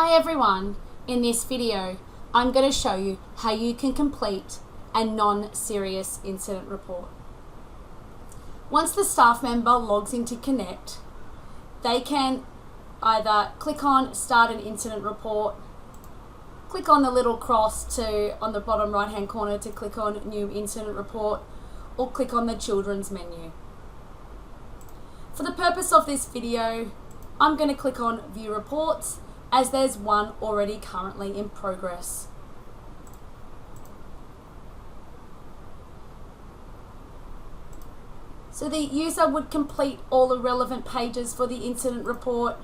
Hi everyone, in this video I'm going to show you how you can complete a non-serious incident report. Once the staff member logs into Konnect, they can either click on Start an Incident Report, click on the little cross on the bottom right hand corner to click on New Incident Report, or click on the Children's menu. For the purpose of this video, I'm going to click on View Reports as there's one already currently in progress. So the user would complete all the relevant pages for the incident report.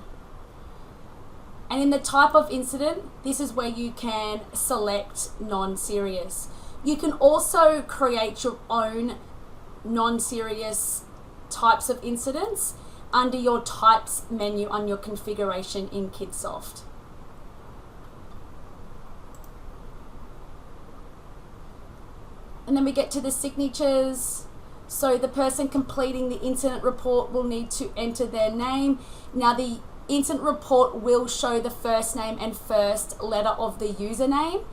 And in the type of incident, this is where you can select non-serious. You can also create your own non-serious types of incidents under your types menu on your configuration in Kidsoft. And then we get to the signatures. So the person completing the incident report will need to enter their name. Now the incident report will show the first name and first letter of the username.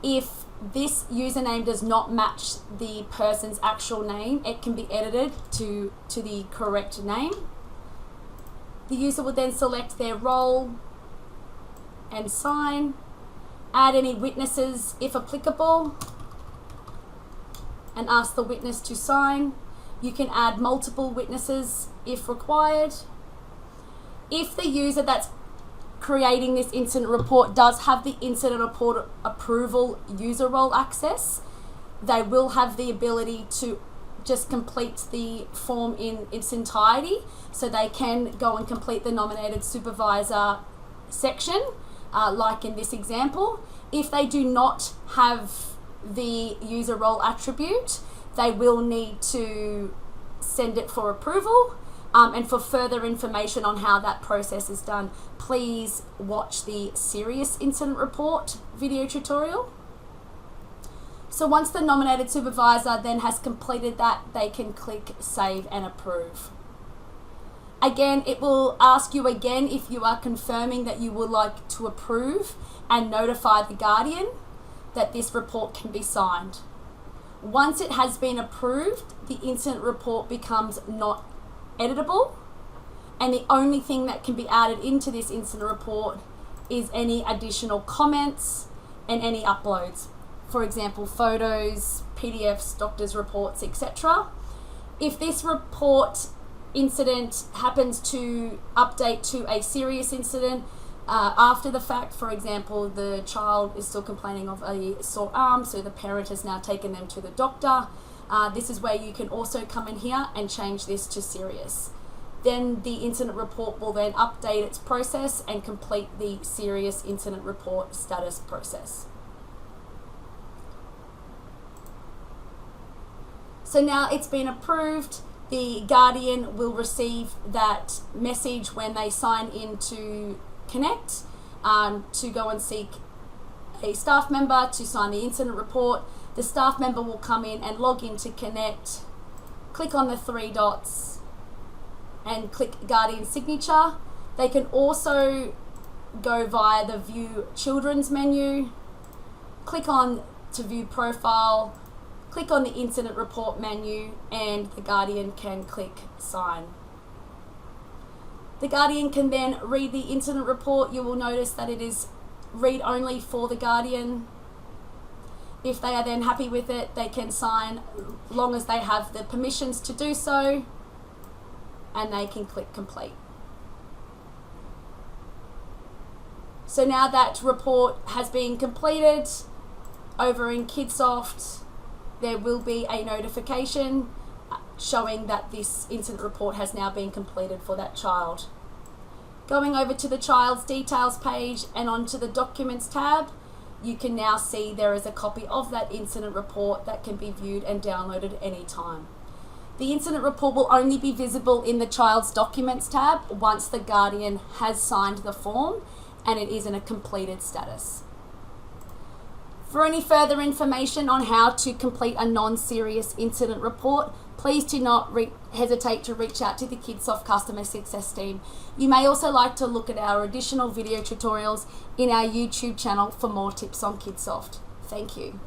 If this username does not match the person's actual name, it can be edited to the correct name. The user will then select their role and sign, add any witnesses if applicable, and ask the witness to sign. You can add multiple witnesses if required. If the user that's creating this incident report does have the incident report approval user role access, they will have the ability to just complete the form in its entirety, so they can go and complete the nominated supervisor section, like in this example. If they do not have the user role attribute, they will need to send it for approval. And for further information on how that process is done, please watch the Serious Incident Report video tutorial. So once the nominated supervisor then has completed that, they can click Save and Approve. Again, it will ask you again if you are confirming that you would like to approve and notify the guardian that this report can be signed. Once it has been approved, the incident report becomes not editable, and the only thing that can be added into this incident report is any additional comments and any uploads. For example, photos, PDFs, doctor's reports, etc. If this report incident happens to update to a serious incident after the fact, for example, the child is still complaining of a sore arm, so the parent has now taken them to the doctor, this is where you can also come in here and change this to serious. Then the incident report will then update its process and complete the serious incident report status process. So now it's been approved. The guardian will receive that message when they sign into Konnect to go and seek a staff member to sign the incident report. The staff member will come in and log into Konnect, click on the three dots and click Guardian Signature. They can also go via the View Children's menu, click on to view profile, click on the incident report menu, and the guardian can click Sign. The guardian can then read the incident report. You will notice that it is read only for the guardian. If they are then happy with it, they can sign long as they have the permissions to do so, and they can click Complete. So now that report has been completed, over in Kidsoft, there will be a notification showing that this incident report has now been completed for that child. Going over to the child's details page and onto the Documents tab, you can now see there is a copy of that incident report that can be viewed and downloaded anytime. The incident report will only be visible in the child's Documents tab once the guardian has signed the form and it is in a completed status. For any further information on how to complete a non-serious incident report, please do not hesitate to reach out to the Kidsoft customer success team. You may also like to look at our additional video tutorials in our YouTube channel for more tips on Kidsoft. Thank you.